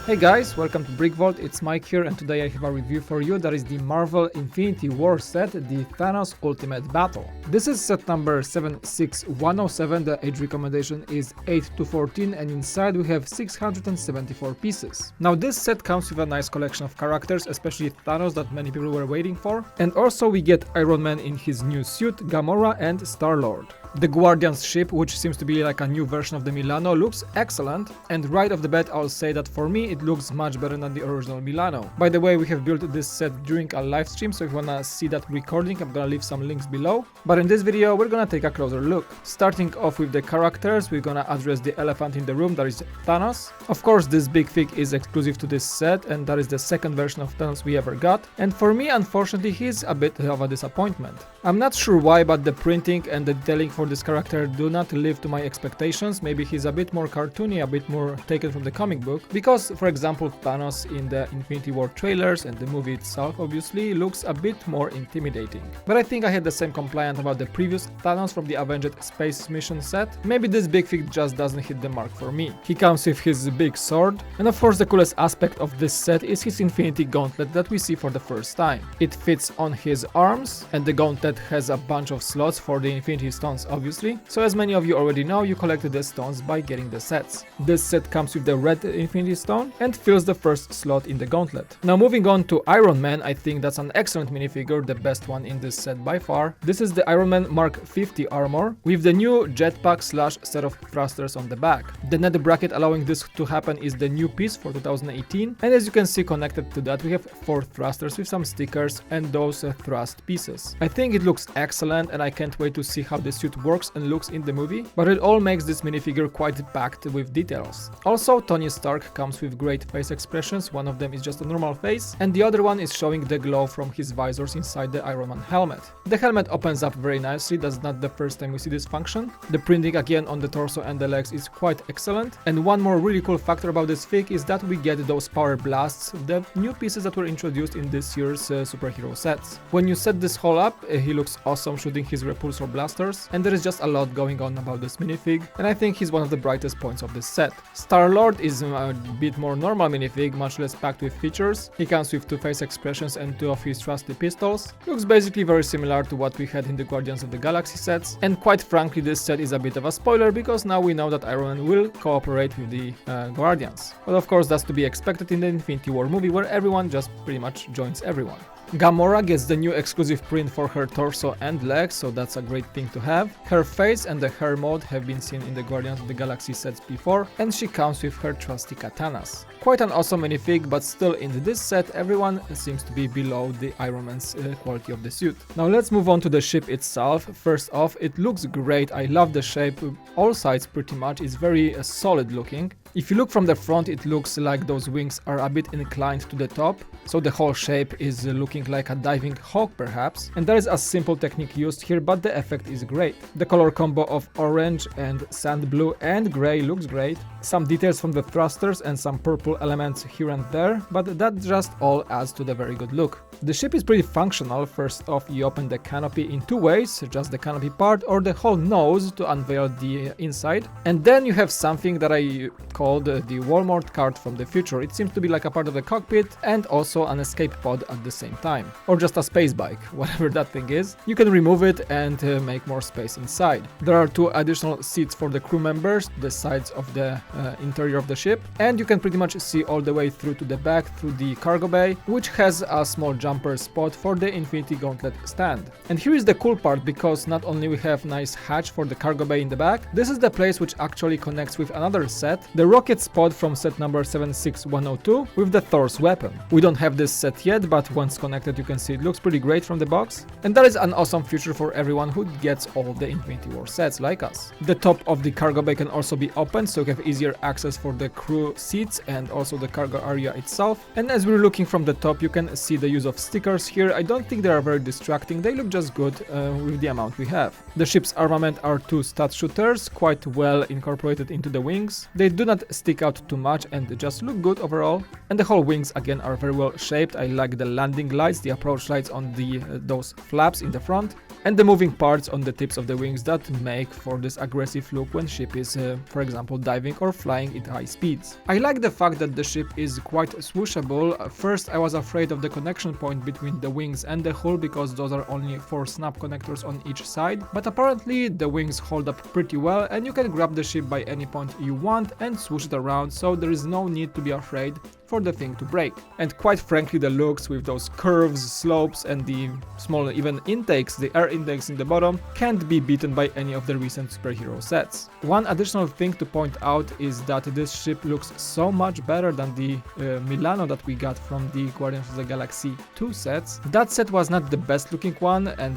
Hey guys, welcome to BrickVault, it's Mike here, and today I have a review for you that is the Marvel Infinity War set, the Thanos Ultimate Battle. This is set number 76107, the age recommendation is 8 to 14, and inside we have 674 pieces. Now this set comes with a nice collection of characters, especially Thanos that many people were waiting for, and also we get Iron Man in his new suit, Gamora and Star-Lord. The Guardians ship, which seems to be like a new version of the Milano, looks excellent, and right off the bat I'll say that for me it looks much better than the original Milano. By the way, we have built this set during a live stream, so if you wanna see that recording I'm gonna leave some links below. But in this video we're gonna take a closer look. Starting off with the characters, we're gonna address the elephant in the room, that is Thanos. Of course this big fig is exclusive to this set, and that is the second version of Thanos we ever got, and for me unfortunately he's a bit of a disappointment. I'm not sure why, but the printing and the detailing for this character do not live to my expectations. Maybe he's a bit more cartoony, a bit more taken from the comic book, because for example Thanos in the Infinity War trailers and the movie itself obviously looks a bit more intimidating. But I think I had the same complaint about the previous Thanos from the Avenged Space Mission set. Maybe this big fig just doesn't hit the mark for me. He comes with his big sword, and of course the coolest aspect of this set is his Infinity Gauntlet that we see for the first time. It fits on his arms, and the gauntlet has a bunch of slots for the Infinity Stones obviously, so as many of you already know, you collected the stones by getting the sets. This set comes with the red Infinity Stone and fills the first slot in the gauntlet. Now moving on to Iron Man, I think that's an excellent minifigure, the best one in this set by far. This is the Iron Man Mark 50 armor with the new jetpack slash set of thrusters on the back. The net bracket allowing this to happen is the new piece for 2018, and as you can see connected to that we have 4 thrusters with some stickers and those thrust pieces. I think it looks excellent, and I can't wait to see how the suit works and looks in the movie, but it all makes this minifigure quite packed with details. Also, Tony Stark comes with great face expressions. One of them is just a normal face, and the other one is showing the glow from his visors inside the Iron Man helmet. The helmet opens up very nicely, that's not the first time we see this function. The printing again on the torso and the legs is quite excellent, and one more really cool factor about this fig is that we get those power blasts, the new pieces that were introduced in this year's superhero sets. When you set this whole up, he looks awesome shooting his repulsor blasters, and there is just a lot going on about this minifig, and I think he's one of the brightest points of this set. Star-Lord is a bit more normal minifig, much less packed with features. He comes with 2 face expressions and 2 of his trusty pistols. Looks basically very similar to what we had in the Guardians of the Galaxy sets, and quite frankly this set is a bit of a spoiler because now we know that Iron Man will cooperate with the Guardians. But of course that's to be expected in the Infinity War movie where everyone just pretty much joins everyone. Gamora gets the new exclusive print for her torso and legs, so that's a great thing to have. Her face and the hair mode have been seen in the Guardians of the Galaxy sets before, and she comes with her trusty katanas. Quite an awesome minifig, but still in this set everyone seems to be below the Iron Man's quality of the suit. Now let's move on to the ship itself. First off, it looks great, I love the shape, all sides pretty much, it's very solid looking. If you look from the front, it looks like those wings are a bit inclined to the top, so the whole shape is looking like a diving hawk perhaps, and there is a simple technique used here, but the effect is great. The color combo of orange and sand blue and grey looks great. Some details from the thrusters and some purple elements here and there, but that just all adds to the very good look. The ship is pretty functional. First off, you open the canopy in 2 ways, just the canopy part or the whole nose to unveil the inside, and then you have something that I called the Walmart cart from the future. It seems to be like a part of the cockpit and also an escape pod at the same time, or just a space bike, whatever that thing is. You can remove it and make more space inside. There are 2 additional seats for the crew members, the sides of the interior of the ship, and you can pretty much see all the way through to the back through the cargo bay, which has a small jumper spot for the Infinity Gauntlet stand. And here is the cool part, because not only we have nice hatch for the cargo bay in the back, this is the place which actually connects with another set, the rocket spot from set number 76102 with the Thor's weapon. We don't have this set yet, but once connected you can see it looks pretty great from the box, and that is an awesome feature for everyone who gets all the Infinity War sets like us. The top of the cargo bay can also be opened, so you have easier access for the crew seats and also the cargo area itself, and as we're looking from the top you can see the use of stickers here. I don't think they are very distracting, they look just good with the amount we have. The ship's armament are 2 stud shooters, quite well incorporated into the wings. They do not not stick out too much and just look good overall. And the whole wings again are very well shaped. I like the landing lights, the approach lights on the those flaps in the front, and the moving parts on the tips of the wings that make for this aggressive look when ship is, for example, diving or flying at high speeds. I like the fact that the ship is quite swooshable. First I was afraid of the connection point between the wings and the hull because those are only 4 snap connectors on each side, but apparently the wings hold up pretty well and you can grab the ship by any point you want and swoosh it around, so there is no need to be afraid for the thing to break. And quite frankly, the looks with those curves, slopes and the small even intakes, the air intakes in the bottom, can't be beaten by any of the recent superhero sets. One additional thing to point out is that this ship looks so much better than the Milano that we got from the Guardians of the Galaxy 2 sets. That set was not the best looking one and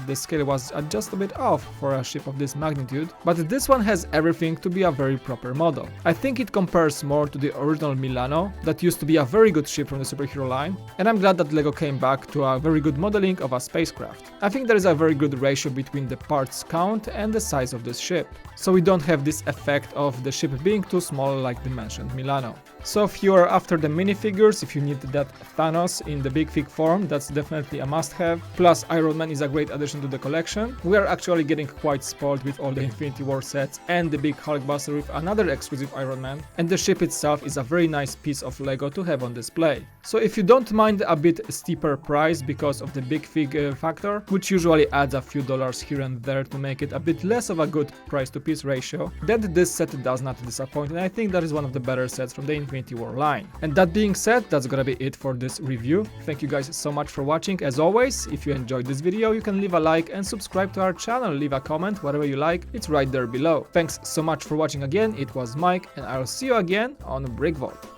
the scale was just a bit off for a ship of this magnitude, but this one has everything to be a very proper model. I think it compares more to the original Milano that used to be a very good ship from the superhero line, and I'm glad that LEGO came back to a very good modeling of a spacecraft. I think there is a very good ratio between the parts count and the size of this ship, so we don't have this effect of the ship being too small like the mentioned Milano. So if you are after the minifigures, if you need that Thanos in the big fig form, that's definitely a must-have. Plus Iron Man is a great addition to the collection. We are actually getting quite spoiled with all the Infinity War sets and the big Hulkbuster with another exclusive Iron Man, and the ship itself is a very nice piece of LEGO to have on display. So if you don't mind a bit steeper price because of the big fig factor, which usually adds a few dollars here and there to make it a bit less of a good price to piece ratio, then this set does not disappoint, and I think that is one of the better sets from the Infinity War line. And that being said, that's gonna be it for this review. Thank you guys so much for watching. As always, if you enjoyed this video, you can leave a like and subscribe to our channel, leave a comment, whatever you like, it's right there below. Thanks so much for watching again, it was Mike, and I'll see you again on BrickVault.